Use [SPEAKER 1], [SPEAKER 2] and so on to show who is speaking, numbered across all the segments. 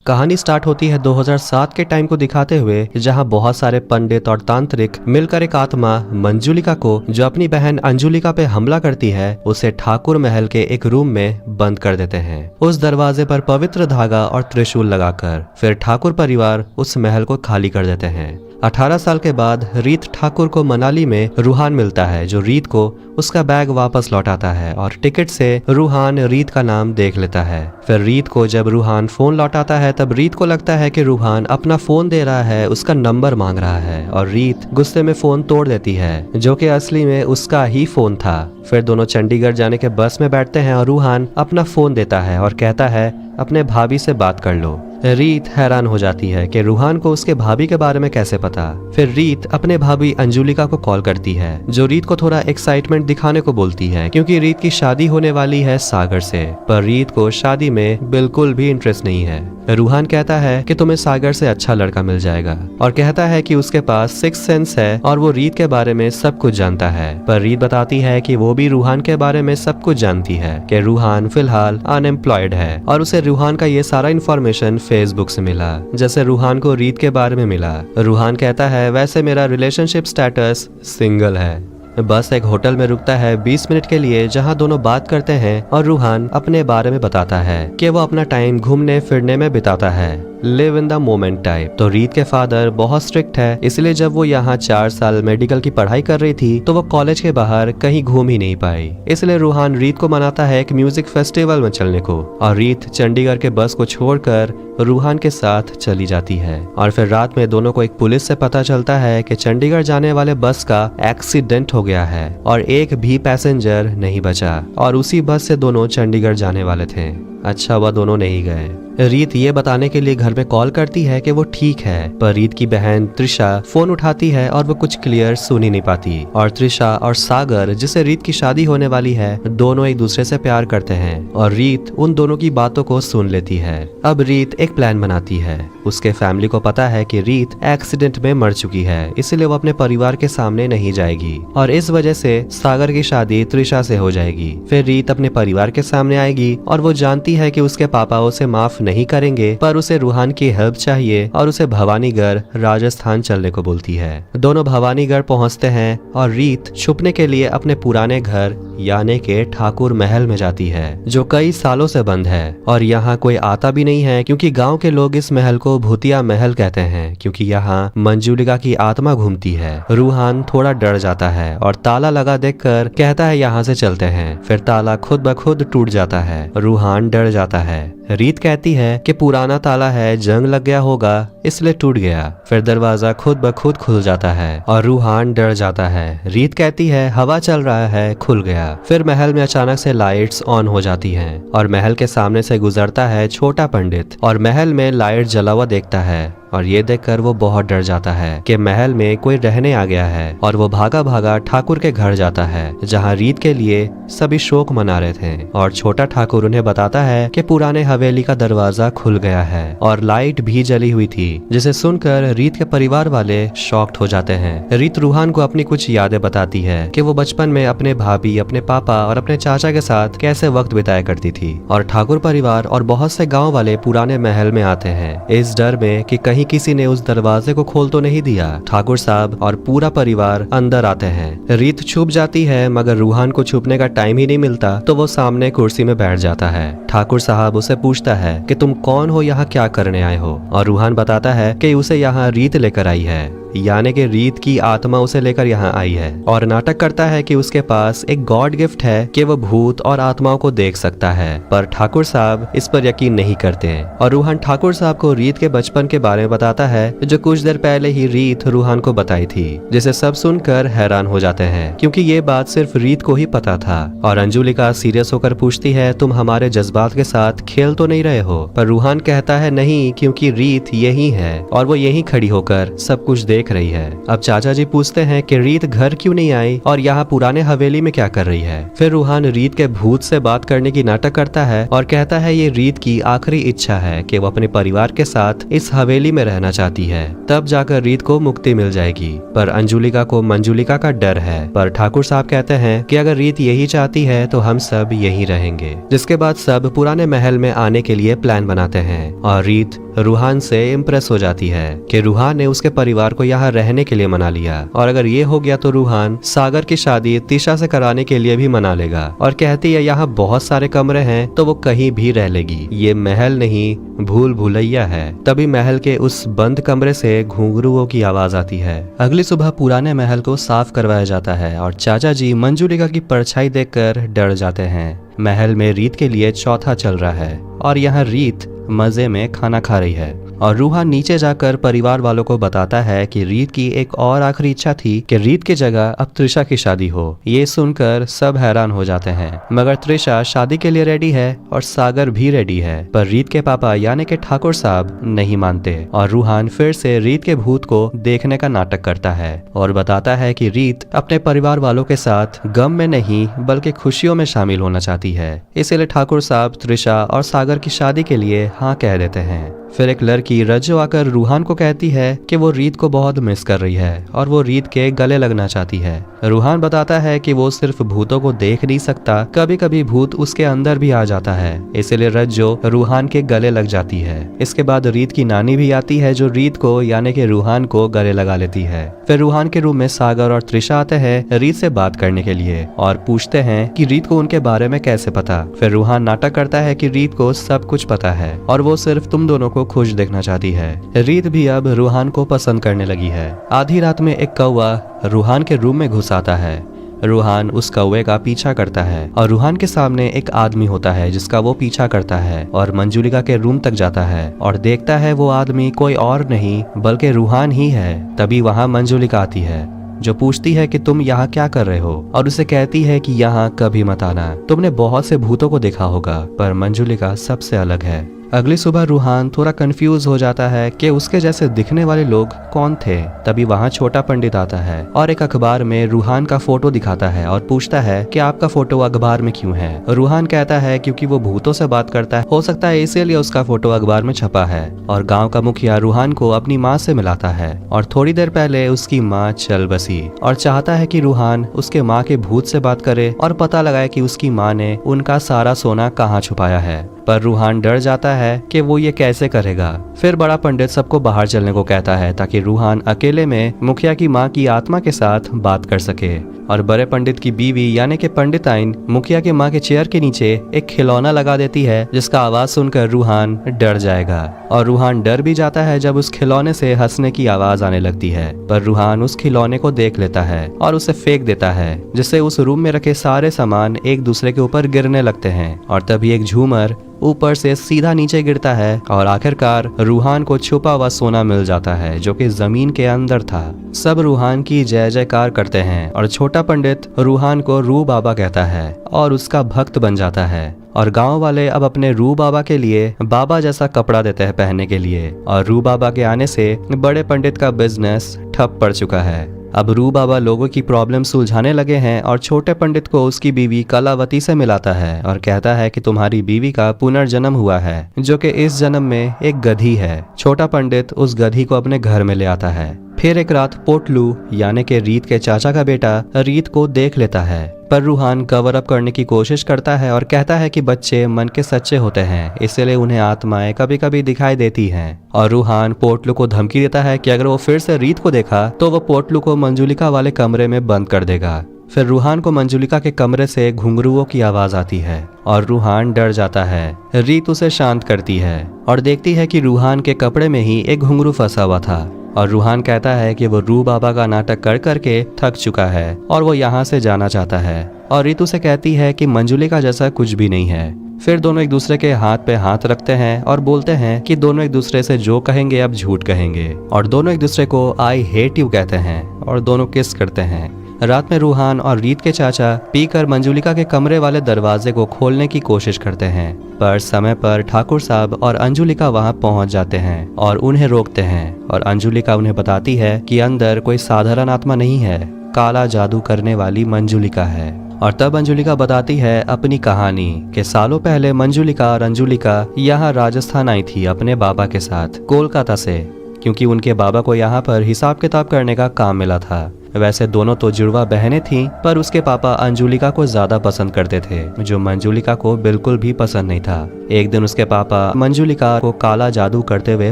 [SPEAKER 1] कहानी स्टार्ट होती है 2007 के टाइम को दिखाते हुए, जहां बहुत सारे पंडित और तांत्रिक मिलकर एक आत्मा मंजुलिका को, जो अपनी बहन अंजुलिका पे हमला करती है, उसे ठाकुर महल के एक रूम में बंद कर देते हैं, उस दरवाजे पर पवित्र धागा और त्रिशूल लगाकर। फिर ठाकुर परिवार उस महल को खाली कर देते हैं। 18 साल के बाद रीत ठाकुर को मनाली में रूहान मिलता है, जो रीत को उसका बैग वापस लौटाता है और टिकट से रूहान रीत का नाम देख लेता है। फिर रीत को जब रूहान फोन लौटाता है, तब रीत को लगता है कि रूहान अपना फोन दे रहा है, उसका नंबर मांग रहा है, और रीत गुस्से में फोन तोड़ देती है, जो कि असली में उसका ही फोन था। फिर दोनों चंडीगढ़ जाने के बस में बैठते हैं और रूहान अपना फोन देता है और कहता है अपने भाभी से बात कर लो। रीत हैरान हो जाती है कि रूहान को उसके भाभी के बारे में कैसे पता। फिर रीत अपने भाभी अंजुलिका को कॉल करती है, जो रीत को थोड़ा एक्साइटमेंट दिखाने को बोलती है, क्योंकि रीत की शादी होने वाली है सागर से। पर रीत को शादी में बिल्कुल भी इंटरेस्ट नहीं है। रूहान कहता है कि तुम्हें सागर से अच्छा लड़का मिल जाएगा, और कहता है कि उसके पास सिक्स सेंस है और वो रीत के बारे में सब कुछ जानता है। पर रीत बताती है कि वो भी रूहान के बारे में सब कुछ जानती है, कि रूहान फिलहाल अनएम्प्लॉयड है और उसे रूहान का ये सारा इन्फॉर्मेशन फेसबुक से मिला, जैसे रूहान को रीत के बारे में मिला। रूहान कहता है वैसे मेरा रिलेशनशिप स्टेटस सिंगल है। बस एक होटल में रुकता है 20 मिनट के लिए, जहां दोनों बात करते हैं और रूहान अपने बारे में बताता है कि वो अपना टाइम घूमने फिरने में बिताता है, live in the moment type. तो रीत के फादर बहुत स्ट्रिक्ट है, इसलिए जब वो यहाँ 4 साल मेडिकल की पढ़ाई कर रही थी, तो वो कॉलेज के बाहर कहीं घूम ही नहीं पाई। इसलिए रूहान रीत को मनाता है एक म्यूजिक फेस्टिवल में चलने को, और रीत चंडीगढ़ के बस को छोड़कर रूहान के साथ चली जाती है। और फिर रात में दोनों को एक पुलिस से पता चलता है कि चंडीगढ़ जाने वाले बस का एक्सीडेंट हो गया है और एक भी पैसेंजर नहीं बचा, और उसी बस से दोनों चंडीगढ़ जाने वाले थे। अच्छा वह दोनों नहीं गए। रीत ये बताने के लिए घर में कॉल करती है कि वो ठीक है, पर रीत की बहन त्रिशा फोन उठाती है और वो कुछ क्लियर सुन ही नहीं पाती। और त्रिशा और सागर, जिसे रीत की शादी होने वाली है, दोनों एक दूसरे से प्यार करते हैं, और रीत उन दोनों की बातों को सुन लेती है। अब रीत एक प्लान बनाती है। उसके फैमिली को पता है कि रीत एक्सीडेंट में मर चुकी है, इसलिए वो अपने परिवार के सामने नहीं जाएगी, और इस वजह से सागर की शादी त्रिशा से हो जाएगी। फिर रीत अपने परिवार के सामने आएगी और वो जानती है कि उसके पापा उसे माफ नहीं करेंगे, पर उसे रूहान की हेल्प चाहिए और उसे भवानीगढ़ राजस्थान चलने को बोलती है। दोनों भवानीगढ़ पहुंचते हैं और रीत छुपने के लिए अपने पुराने घर यानी के ठाकुर महल में जाती है, जो कई सालों से बंद है, और यहाँ कोई आता भी नहीं है, क्योंकि गांव के लोग इस महल को भूतिया महल कहते हैं, क्योंकि यहाँ मंजुलिका की आत्मा घूमती है। रूहान थोड़ा डर जाता है और ताला लगा देखकर कहता है यहाँ से चलते हैं। फिर ताला खुद ब खुद टूट जाता है। रूहान डर जाता है। रीत कहती है कि पुराना ताला है, जंग लग गया होगा इसलिए टूट गया। फिर दरवाजा खुद ब खुद खुल जाता है और रूहान डर जाता है। रीत कहती है हवा चल रहा है, खुल गया। फिर महल में अचानक से लाइट्स ऑन हो जाती हैं और महल के सामने से गुजरता है छोटा पंडित, और महल में लाइट जला हुआ देखता है, और ये देखकर वो बहुत डर जाता है कि महल में कोई रहने आ गया है। और वो भागा भागा ठाकुर के घर जाता है, जहाँ रीत के लिए सभी शोक मना रहे थे, और छोटा ठाकुर उन्हें बताता है कि पुराने हवेली का दरवाजा खुल गया है और लाइट भी जली हुई थी, जिसे सुनकर रीत के परिवार वाले शॉक्ड हो जाते हैं। रीत रूहान को अपनी कुछ यादें बताती है कि वो बचपन में अपने भाभी, अपने पापा और अपने चाचा के साथ कैसे वक्त बिताया करती थी, और ठाकुर परिवार और बहुत से गाँव वाले पुराने महल में आते हैं, इस डर में कि कहीं किसी ने उस दरवाजे को खोल तो नहीं दिया। ठाकुर साहब और पूरा परिवार अंदर आते हैं। रीत छुप जाती है, मगर रूहान को छुपने का टाइम ही नहीं मिलता, तो वो सामने कुर्सी में बैठ जाता है। ठाकुर साहब उसे पूछता है कि तुम कौन हो, यहाँ क्या करने आए हो, और रूहान बताता है कि उसे यहाँ रीत लेकर आई है, यानी कि रीत की आत्मा उसे लेकर यहाँ आई है, और नाटक करता है कि उसके पास एक गॉड गिफ्ट है कि वो भूत और आत्माओं को देख सकता है। पर ठाकुर साहब इस पर यकीन नहीं करते हैं, और रूहान ठाकुर साहब को रीत के बचपन के बारे में बताता है, जो कुछ देर पहले ही रीत रूहान को बताई थी, जिसे सब सुनकर हैरान हो जाते हैं, क्योंकि ये बात सिर्फ रीत को ही पता था। और अंजुलिका सीरियस होकर पूछती है तुम हमारे जज्बात के साथ खेल तो नहीं रहे हो? पर रूहान कहता है नहीं, क्योंकि रीत यही है और वो यही खड़ी होकर सब कुछ देख देख रही है। अब चाचा जी पूछते हैं कि रीत घर क्यों नहीं आई और यहाँ पुराने हवेली में क्या कर रही है। फिर रूहान रीत के भूत से बात करने की नाटक करता है और कहता है ये रीत की आखिरी इच्छा है कि वो अपने परिवार के साथ इस हवेली में रहना चाहती है, तब जाकर रीत को मुक्ति मिल जाएगी। पर अंजुलिका को मंजुलिका का डर है। पर ठाकुर साहब कहते हैं कि अगर रीत यही चाहती है तो हम सब यहीं रहेंगे। जिसके बाद सब पुराने महल में आने के लिए प्लान बनाते हैं और रीत रूहान से इम्प्रेस हो जाती है कि रूहान ने उसके परिवार को यहाँ रहने के लिए मना लिया और अगर ये हो गया तो रूहान सागर की शादी तिशा से कराने के लिए भी मना लेगा और कहती है यहाँ बहुत सारे कमरे हैं तो वो कहीं भी रह लेगी, ये महल नहीं भूल भुलैया है। तभी महल के उस बंद कमरे से घुंघरूओं की आवाज आती है। अगली सुबह पुराने महल को साफ करवाया जाता है और चाचा जी मंजुलिका की परछाई देखकर डर जाते हैं। महल में रीत के लिए चौथा चल रहा है और यहाँ रीत मजे में खाना खा रही है और रूहान नीचे जाकर परिवार वालों को बताता है कि रीत की एक और आखिरी इच्छा थी कि रीत की जगह अब त्रिशा की शादी हो। ये सुनकर सब हैरान हो जाते हैं, मगर त्रिशा शादी के लिए रेडी है और सागर भी रेडी है। पर रीत के पापा यानी कि ठाकुर साहब नहीं मानते और रूहान फिर से रीत के भूत को देखने का नाटक करता है और बताता है कि रीत अपने परिवार वालों के साथ गम में नहीं बल्कि खुशियों में शामिल होना चाहती है। इसीलिए ठाकुर साहब त्रिशा और सागर की शादी के लिए हाँ कह देते हैं। फिर एक लड़की रज्जो आकर रूहान को कहती है कि वो रीत को बहुत मिस कर रही है और वो रीत के गले लगना चाहती है। रूहान बताता है कि वो सिर्फ भूतों को देख नहीं सकता, कभी कभी भूत उसके अंदर भी आ जाता है। इसलिए रज्जो रूहान के गले लग जाती है। इसके बाद रीत की नानी भी आती है जो रीत को यानी कि रूहान को गले लगा लेती है। फिर रूहान के रूम में सागर और त्रिशा आते हैं रीत से बात करने के लिए और पूछते हैं कि रीत को उनके बारे में कैसे पता। फिर रूहान नाटक करता है कि रीत को सब कुछ पता है और वो सिर्फ तुम दोनों को खुश देखना चाहती है। रीत भी अब रूहान को पसंद करने लगी है। आधी रात में एक कौवा रूहान के रूम में घुस आता है। रूहान उस कौवे का पीछा करता है और रूहान के सामने एक आदमी होता है जिसका वो पीछा करता है और मंजुलिका के रूम तक जाता है और देखता है वो आदमी कोई और नहीं बल्कि रूहान ही है। तभी वहाँ मंजुलिका आती है जो पूछती है कि तुम यहाँ क्या कर रहे हो और उसे कहती है कि यहाँ कभी मत आना, तुमने बहुत से भूतों को देखा होगा। पर मंजुलिका सबसे अलग है। अगली सुबह रूहान थोड़ा कंफ्यूज हो जाता है कि उसके जैसे दिखने वाले लोग कौन थे। तभी वहाँ छोटा पंडित आता है और एक अखबार में रूहान का फोटो दिखाता है और पूछता है कि आपका फोटो अखबार में क्यों है। रूहान कहता है क्योंकि वो भूतों से बात करता है, हो सकता है इसीलिए उसका फोटो अखबार में छपा है। और गाँव का मुखिया रूहान को अपनी माँ से मिलाता है और थोड़ी देर पहले उसकी माँ चल बसी और चाहता है कि रूहान उसके माँ के भूत से बात करे और पता लगाए कि उसकी माँ ने उनका सारा सोना कहाँ छुपाया है। पर रूहान डर जाता है कि वो ये कैसे करेगा। फिर बड़ा पंडित सबको बाहर चलने को कहता है ताकि रूहान अकेले में मुखिया की माँ की आत्मा के साथ बात कर सके। और बड़े पंडित की बीवी यानी कि पंडिताइन मुखिया की माँ के चेयर के नीचे एक खिलौना लगा देती है जिसका आवाज सुनकर रूहान डर जाएगा और रूहान डर भी जाता है जब उस खिलौने से हंसने की आवाज आने लगती है। पर रूहान उस खिलौने को देख लेता है और उसे फेंक देता है जिससे उस रूम में रखे सारे सामान एक दूसरे के ऊपर गिरने लगते हैं और तभी एक झूमर ऊपर से सीधा नीचे गिरता है और आखिरकार रूहान को छुपा हुआ सोना मिल जाता है जो कि जमीन के अंदर था। सब रूहान की जय जयकार करते हैं और छोटा पंडित रूहान को रू बाबा कहता है और उसका भक्त बन जाता है। और गांव वाले अब अपने रू बाबा के लिए बाबा जैसा कपड़ा देते हैं पहनने के लिए और रू बाबा के आने से बड़े पंडित का बिजनेस ठप पड़ चुका है। अब रू बाबा लोगों की प्रॉब्लम सुलझाने लगे हैं और छोटे पंडित को उसकी बीवी कलावती से मिलाता है और कहता है कि तुम्हारी बीवी का पुनर्जन्म हुआ है जो कि इस जन्म में एक गधी है। छोटा पंडित उस गधी को अपने घर में ले आता है। फिर एक रात पोटलू यानी कि रीत के चाचा का बेटा रीत को देख लेता है। पर रूहान कवर अप करने की कोशिश करता है और कहता है कि बच्चे मन के सच्चे होते हैं इसलिए उन्हें आत्माएं कभी कभी दिखाई देती हैं। और रूहान पोटलू को धमकी देता है कि अगर वो फिर से रीत को देखा तो वो पोटलू को मंजुलिका वाले कमरे में बंद कर देगा। फिर रूहान को मंजुलिका के कमरे से घुंघरूओं की आवाज आती है और रूहान डर जाता है। रीत उसे शांत करती है और देखती है कि रूहान के कपड़े में ही एक घुंघरू फंसा हुआ था और रूहान कहता है कि वो रू बाबा का नाटक कर करके थक चुका है और वो यहाँ से जाना चाहता है। और रीत उसे कहती है कि मंजुलिका जैसा कुछ भी नहीं है। फिर दोनों एक दूसरे के हाथ पे हाथ रखते हैं और बोलते हैं कि दोनों एक दूसरे से जो कहेंगे अब झूठ कहेंगे और दोनों एक दूसरे को आई हेट यू कहते हैं और दोनों किस करते हैं। रात में रूहान और रीत के चाचा पीकर मंजुलिका के कमरे वाले दरवाजे को खोलने की कोशिश करते हैं, पर समय पर ठाकुर साहब और अंजुलिका वहां पहुंच जाते हैं और उन्हें रोकते हैं। और अंजुलिका उन्हें बताती है कि अंदर कोई साधारण आत्मा नहीं है, काला जादू करने वाली मंजुलिका है। और तब अंजुलिका बताती है अपनी कहानी कि सालों पहले मंजुलिका और अंजुलिका यहाँ राजस्थान आई थी अपने बाबा के साथ कोलकाता से, क्योंकि उनके बाबा को यहाँ पर हिसाब किताब करने का काम मिला था। वैसे दोनों तो जुड़वा बहनें थीं, पर उसके पापा अंजुलिका को ज्यादा पसंद करते थे, जो मंजुलिका को बिल्कुल भी पसंद नहीं था। एक दिन उसके पापा मंजुलिका को काला जादू करते हुए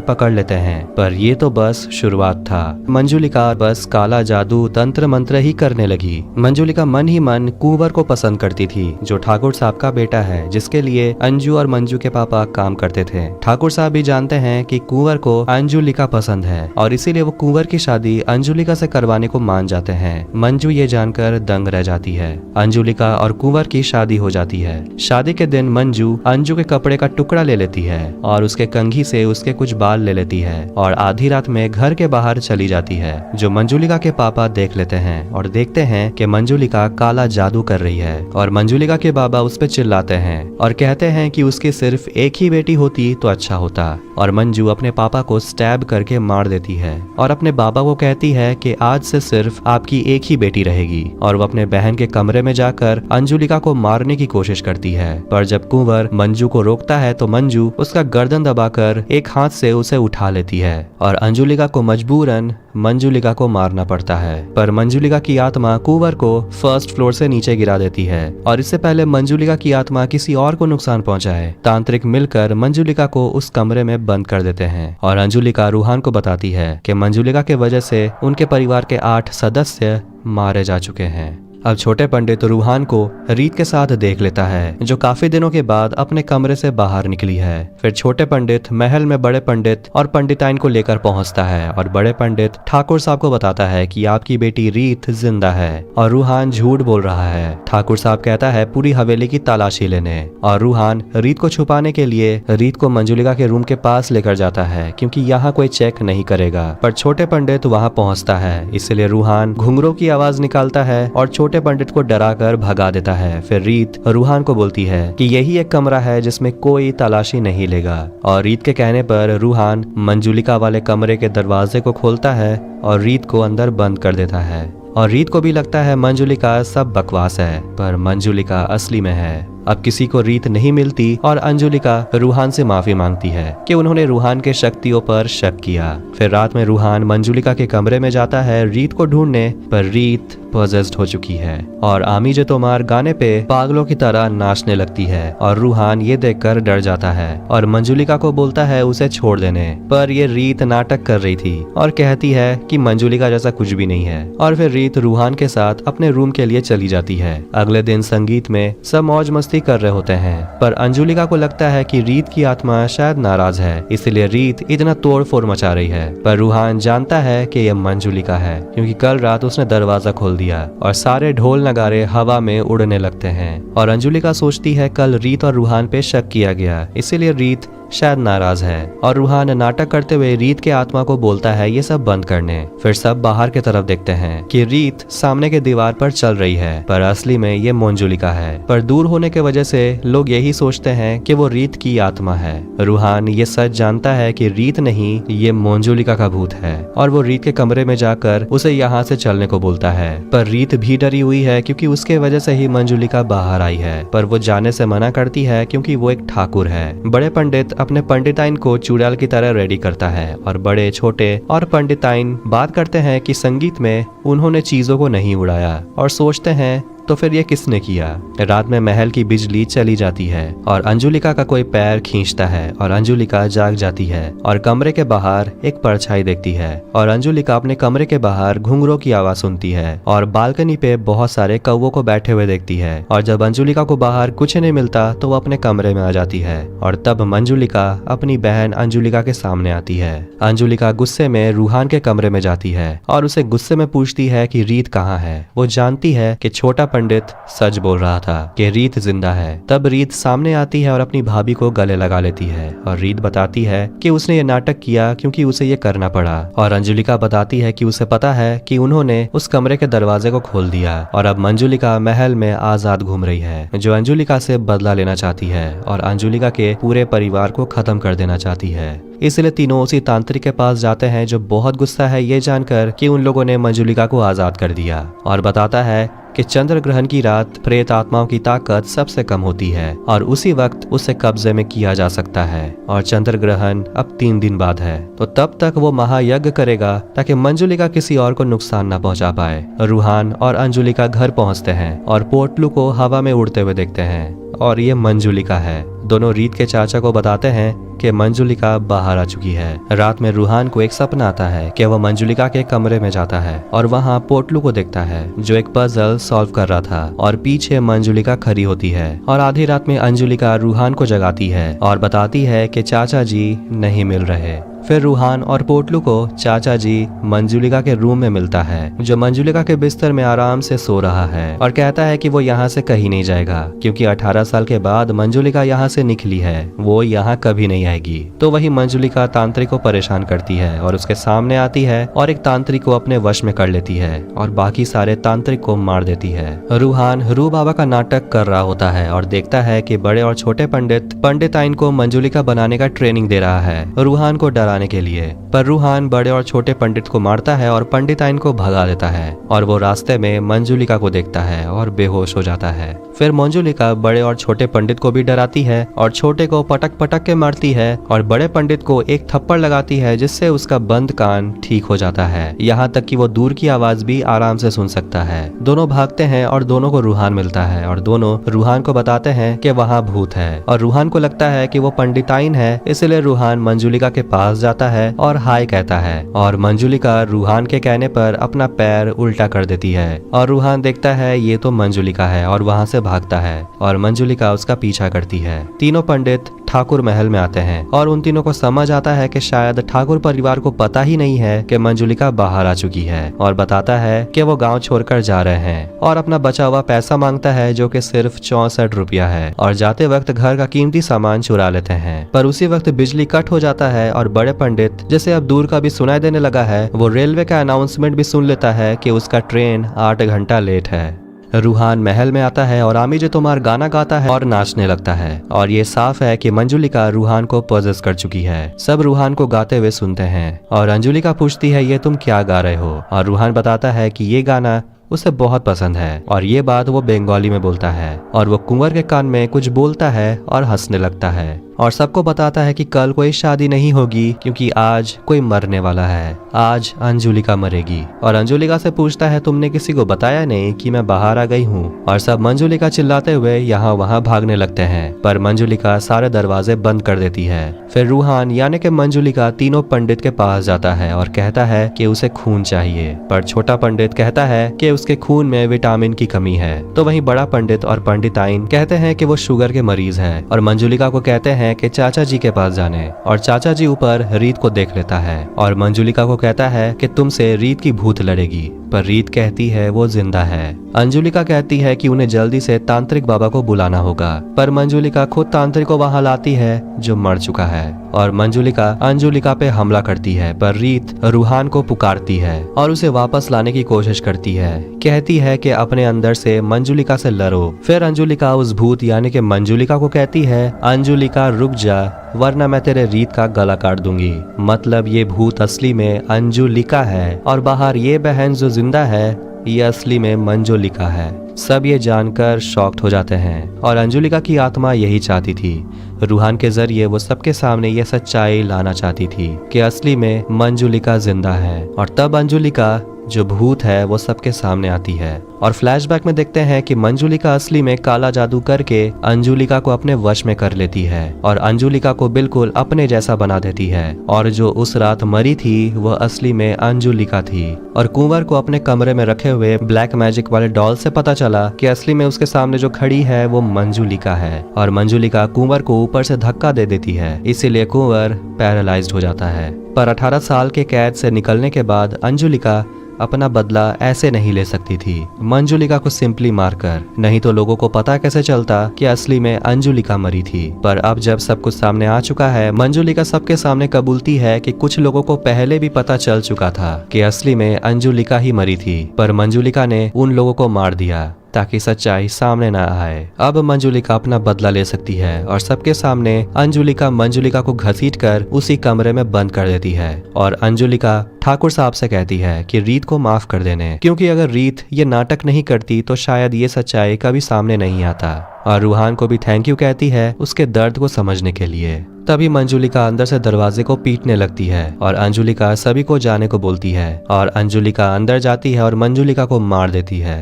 [SPEAKER 1] पकड़ लेते हैं, पर ये तो बस शुरुआत था। मंजुलिका बस काला जादू तंत्र मंत्र ही करने लगी। मंजुलिका मन ही मन कुंवर को पसंद करती थी, जो ठाकुर साहब का बेटा है, जिसके लिए अंजू और मंजू के पापा काम करते थे। ठाकुर साहब भी जानते हैं कि कुंवर को अंजुलिका पसंद है और इसीलिए वो कुंवर की शादी अंजुलिका से करवाने को मान जाते हैं। मंजू ये जानकर दंग रह जाती है। अंजुलिका और कुंवर की शादी हो जाती है। शादी के दिन मंजू अंजू के कपड़े का टुकड़ा ले लेती है और उसके कंघी से उसके कुछ बाल ले लेती है और आधी रात में घर के बाहर चली जाती है, जो मंजुलिका के पापा देख लेते हैं और देखते हैं कि मंजुलिका काला जादू कर रही है। और मंजुलिका के बाबा उस पर चिल्लाते हैं और कहते हैं कि उसकी सिर्फ एक ही बेटी होती तो अच्छा होता। और मंजू अपने पापा को स्टैब करके मार देती है और अपने बाबा को कहती है कि आज से सिर्फ आपकी एक ही बेटी रहेगी। और वो अपने बहन के कमरे में जाकर अंजुलिका को मारने की कोशिश करती है, पर जब कुंवर मंजू को रोकता है तो मंजू उसका गर्दन दबाकर एक हाथ से उसे उठा लेती है और अंजुलिका को मजबूरन मंजुलिका को मारना पड़ता है। पर मंजुलिका की आत्मा कुंवर को फर्स्ट फ्लोर से नीचे गिरा देती है और इससे पहले मंजुलिका की आत्मा किसी और को नुकसान पहुंचाए, तांत्रिक मिलकर मंजुलिका को उस कमरे में बंद कर देते हैं। और अंजुलिका रूहान को बताती है कि मंजुलिका के वजह से उनके परिवार के 8 सदस्य मारे जा चुके हैं। अब छोटे पंडित रूहान को रीत के साथ देख लेता है, जो काफी दिनों के बाद अपने कमरे से बाहर निकली है। फिर छोटे पंडित महल में बड़े पंडित और पंडिताइन को लेकर पहुंचता है और बड़े पंडित ठाकुर साहब को बताता है कि आपकी बेटी रीत जिंदा है और रूहान झूठ बोल रहा है। ठाकुर साहब कहता है पूरी हवेली की तलाशी लेने, और रूहान रीत को छुपाने के लिए रीत को मंजुलिका के रूम के पास लेकर जाता है, क्योंकि यहाँ कोई चेक नहीं करेगा। पर छोटे पंडित वहाँ पहुँचता है, इसलिए रूहान घुंघरों की आवाज निकालता है और छोटे पंडित को डराकर भगा देता है। फिर रीत रूहान को बोलती है कि यही एक कमरा है जिसमें कोई तलाशी नहीं लेगा। और रीत के कहने पर रूहान मंजुलिका वाले कमरे के दरवाजे को खोलता है और रीत को अंदर बंद कर देता है। और रीत को भी लगता है मंजुलिका सब बकवास है, पर मंजुलिका असली में है। अब किसी को रीत नहीं मिलती और अंजुलिका रूहान से माफी मांगती है कि उन्होंने रूहान के शक्तियों पर शक किया। फिर रात में रूहान मंजुलिका के कमरे में जाता है रीत को ढूंढने, पर रीत पॉजेस्ड हो चुकी है और आमी जे तोमार गाने पे पागलों की तरह नाचने लगती है। और रूहान ये देखकर डर जाता है और मंजुलिका को बोलता है उसे छोड़ देने, पर ये रीत नाटक कर रही थी और कहती है कि मंजुलिका जैसा कुछ भी नहीं है। और फिर रीत रूहान के साथ अपने रूम के लिए चली जाती है। अगले दिन संगीत में सब मौज मस्ती कर रहे होते हैं, पर अंजुलिका को लगता है कि रीत की आत्मा शायद नाराज है, इसलिए रीत इतना तोड़ फोड़ मचा रही है। पर रूहान जानता है कि यह मंजुलिका है, क्योंकि कल रात उसने दरवाजा खोल दिया और सारे ढोल नगारे हवा में उड़ने लगते हैं। और अंजुलिका सोचती है कल रीत और रूहान पे शक किया गया, इसीलिए रीत शायद नाराज है। और रूहान नाटक करते हुए रीत के आत्मा को बोलता है ये सब बंद करने। फिर सब बाहर की तरफ देखते हैं कि रीत सामने के दीवार पर चल रही है, पर असली में ये मंजुलिका है। पर दूर होने के वजह से लोग यही सोचते हैं कि वो रीत की आत्मा है। रूहान ये सच जानता है कि रीत नहीं, ये मंजुलिका का भूत है और वो रीत के कमरे में जाकर उसे यहाँ से चलने को बोलता है। पर रीत भी डरी हुई है, क्योंकि उसके वजह से ही मंजुलिका बाहर आई है, पर वो जाने से मना करती है क्योंकि वो एक ठाकुर है। बड़े पंडित अपने पंडिताइन को चुड़ैल की तरह रेडी करता है और बड़े छोटे और पंडिताइन बात करते हैं कि संगीत में उन्होंने चीजों को नहीं उड़ाया और सोचते हैं तो फिर ये किसने किया। रात में महल की बिजली चली जाती है और अंजुलिका का कोई पैर खींचता है और अंजुलिका जाग जाती है और कमरे के बाहर एक परछाई देखती है। और अंजुलिका अपने कमरे के बाहर घुंघरों की आवाज सुनती है और बालकनी पे बहुत सारे कौवों को बैठे हुए देखती है। और जब अंजुलिका को बाहर कुछ नहीं मिलता तो वो अपने कमरे में आ जाती है और तब मंजुलिका अपनी बहन अंजुलिका के सामने आती है। अंजुलिका गुस्से में रूहान के कमरे में जाती है और उसे गुस्से में पूछती है कि रीत कहाँ है। वो जानती है कि छोटा पंडित सच बोल रहा था कि रीत जिंदा है। तब रीत सामने आती है और अपनी भाभी को गले लगा लेती है और रीत बताती है कि उसने ये नाटक किया क्योंकि उसे ये करना पड़ा। और अंजुलिका बताती है कि उसे पता है कि उन्होंने उस कमरे के दरवाजे को खोल दिया और अब मंजुलिका महल में आजाद घूम रही है, जो अंजुलिका से बदला लेना चाहती है और अंजुलिका के पूरे परिवार को खत्म कर देना चाहती है। इसलिए तीनों उसी तांत्रिक के पास जाते हैं, जो बहुत गुस्सा है ये जानकर कि उन लोगों ने मंजुलिका को आजाद कर दिया, और बताता है कि चंद्र ग्रहण की रात प्रेत आत्माओं की ताकत सबसे कम होती है और उसी वक्त उसे कब्जे में किया जा सकता है, और चंद्र ग्रहण अब 3 दिन बाद है, तो तब तक वो महायज्ञ करेगा ताकि मंजुलिका किसी और को नुकसान न पहुंचा पाए। रूहान और अंजुलिका घर पहुंचते हैं और पोटलू को हवा में उड़ते हुए देखते हैं और ये मंजुलिका है। दोनों रीत के चाचा को बताते हैं कि मंजुलिका बाहर आ चुकी है। रात में रूहान को एक सपना आता है कि वह मंजुलिका के कमरे में जाता है और वहाँ पोटलू को देखता है जो एक पजल सॉल्व कर रहा था, और पीछे मंजुलिका खड़ी होती है। और आधी रात में अंजुलिका रूहान को जगाती है और बताती है कि चाचा जी नहीं मिल रहे। फिर रूहान और पोटलू को चाचा जी मंजुलिका के रूम में मिलता है, जो मंजुलिका के बिस्तर में आराम से सो रहा है और कहता है कि वो यहाँ से कहीं नहीं जाएगा क्योंकि 18 साल के बाद मंजुलिका यहाँ से निकली है, वो यहाँ कभी नहीं आएगी। तो वही मंजुलिका तांत्रिक को परेशान करती है और उसके सामने आती है और एक तांत्रिक को अपने वश में कर लेती है और बाकी सारे तांत्रिक को मार देती है। रूहान रू बाबा का नाटक कर रहा होता है और देखता है कि बड़े और छोटे पंडित आइन को मंजुलिका बनाने का ट्रेनिंग दे रहा है रूहान को डराने के लिए, पर रूहान बड़े और छोटे पंडित को मारता है और पंडित आइन को भगा देता है और वो रास्ते में मंजुलिका को देखता है और बेहोश हो जाता है। फिर मंजुलिका बड़े और छोटे पंडित को भी डराती है और छोटे को पटक पटक के मारती है और बड़े पंडित को एक थप्पड़ लगाती है जिससे उसका बंद कान ठीक हो जाता है, यहाँ तक कि वो दूर की आवाज भी आराम से सुन सकता है। दोनों भागते हैं और दोनों को रूहान मिलता है और दोनों रूहान को बताते हैं कि वहाँ भूत है, और रूहान को लगता है कि वो पंडिताइन है, इसलिए रूहान मंजुलिका के पास जाता है और हाय कहता है और मंजुलिका रूहान के कहने पर अपना पैर उल्टा कर देती है और रूहान देखता है ये तो मंजुलिका है और वहाँ से भागता है और मंजुलिका उसका पीछा करती है। तीनों पंडित ठाकुर महल में आते हैं और उन तीनों को समझ आता है कि शायद ठाकुर परिवार को पता ही नहीं है कि मंजुलिका बाहर आ चुकी है, और बताता है कि वो गांव छोड़कर जा रहे हैं और अपना बचा हुआ पैसा मांगता है जो कि सिर्फ 64 रुपया है, और जाते वक्त घर का कीमती सामान चुरा लेते हैं। पर उसी वक्त बिजली कट हो जाता है और बड़े पंडित, जिसे अब दूर का भी सुनाई देने लगा है, वो रेलवे का अनाउंसमेंट भी सुन लेता है कि उसका ट्रेन 8 घंटा लेट है। रूहान महल में आता है और आमी जे तुम्हार गाना गाता है और नाचने लगता है, और ये साफ है कि मंजुलिका रूहान को पोजेस कर चुकी है। सब रूहान को गाते हुए सुनते हैं और अंजुलिका पूछती है ये तुम क्या गा रहे हो, और रूहान बताता है कि ये गाना उसे बहुत पसंद है, और ये बात वो बंगाली में बोलता है और वो कुंवर के कान में कुछ बोलता है और हंसने लगता है और सबको बताता है कि कल कोई शादी नहीं होगी क्योंकि आज कोई मरने वाला है, आज अंजुलिका मरेगी। और अंजुलिका से पूछता है तुमने किसी को बताया नहीं कि मैं बाहर आ गई हूँ, और सब मंजुलिका चिल्लाते हुए यहाँ वहाँ भागने लगते हैं, पर मंजुलिका सारे दरवाजे बंद कर देती है। फिर रूहान यानी कि मंजुलिका तीनों पंडित के पास जाता है और कहता है कि उसे खून चाहिए, पर छोटा पंडित कहता है कि उसके खून में विटामिन की कमी है। तो वहीं बड़ा पंडित और पंडिताइन कहते हैं कि वो शुगर के मरीज है और मंजुलिका को कहते हैं कि चाचा जी के पास जाने, और चाचा जी ऊपर रीत को देख लेता है और मंजुलिका को कहता है कि तुमसे रीत की भूत लड़ेगी, पर रीत कहती है वो जिंदा है। अंजुलिका कहती है कि उन्हें जल्दी से तांत्रिक बाबा को बुलाना होगा, पर मंजुलिका खुद तांत्रिक को वहां लाती है जो मर चुका है, और मंजुलिका अंजुलिका पे हमला करती है, पर रीत रूहान को पुकारती है और उसे वापस लाने की कोशिश करती है, कहती है कि अपने अंदर से मंजुलिका से लड़ो। फिर अंजुलिका उस भूत यानी कि मंजुलिका को कहती है अंजुलिका रुक जा, वरना मैं तेरे रीत का गला काट दूंगी। मतलब ये भूत असली में अंजुलिका है और बाहर ये बहन जो जिंदा है ये असली में मंजुलिका है। सब ये जानकर शॉक्ड हो जाते हैं और अंजुलिका की आत्मा यही चाहती थी, रूहान के जरिए वो सबके सामने ये सच्चाई लाना चाहती थी कि असली में मंजुलिका जिंदा है। और तब अंजुलिका जो भूत है वो सबके सामने आती है और फ्लैशबैक में देखते हैं कि मंजुलिका असली में काला जादू करके अंजुलिका को अपने वश में कर लेती है और अंजुलिका को बिल्कुल अपने जैसा बना देती है, और जो उस रात मरी थी वह असली में अंजुलिका थी। और कुंवर को अपने कमरे में रखे हुए ब्लैक मैजिक वाले डॉल से पता चला कि असली में उसके सामने जो खड़ी है वो मंजुलिका है, और मंजुलिका कुंवर को ऊपर से धक्का दे देती है, इसीलिए कुंवर पैरालाइज्ड हो जाता है। पर 18 साल के कैद से निकलने के बाद अंजुलिका अपना बदला ऐसे नहीं ले सकती थी, मंजुलिका को सिंपली मारकर। नहीं तो लोगों को पता कैसे चलता कि असली में अंजुलिका मरी थी। पर अब जब सब कुछ सामने आ चुका है, मंजुलिका सबके सामने कबूलती है कि कुछ लोगों को पहले भी पता चल चुका था कि असली में अंजुलिका ही मरी थी, पर मंजुलिका ने उन लोगों को मार दिया ताकि सच्चाई सामने न आए। अब मंजुलिका अपना बदला ले सकती है और सबके सामने अंजुलिका मंजुलिका को घसीटकर उसी कमरे में बंद कर देती है और अंजुलिका ठाकुर साहब से कहती है कि रीत को माफ कर देने, क्योंकि अगर रीत ये नाटक नहीं करती तो शायद ये सच्चाई कभी सामने नहीं आता। और रूहान को भी थैंक यू कहती है उसके दर्द को समझने के लिए। तभी मंजुलिका अंदर से दरवाजे को पीटने लगती है और अंजुलिका सभी को जाने को बोलती है और अंजुलिका अंदर जाती है और मंजुलिका को मार देती है।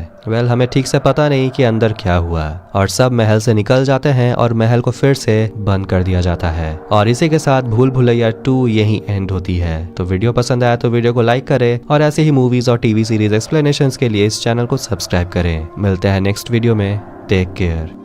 [SPEAKER 1] हमें ठीक से पता नहीं कि अंदर क्या हुआ और सब महल से निकल जाते हैं और महल को फिर से बंद कर दिया जाता है। और इसी के साथ भूल भुलैया 2 यही एंड होती है। तो वीडियो पसंद आया तो वीडियो को लाइक करें और ऐसे ही मूवीज और टीवी सीरीज एक्सप्लेनेशंस के लिए इस चैनल को सब्सक्राइब करें। मिलते हैं नेक्स्ट वीडियो में। Take care.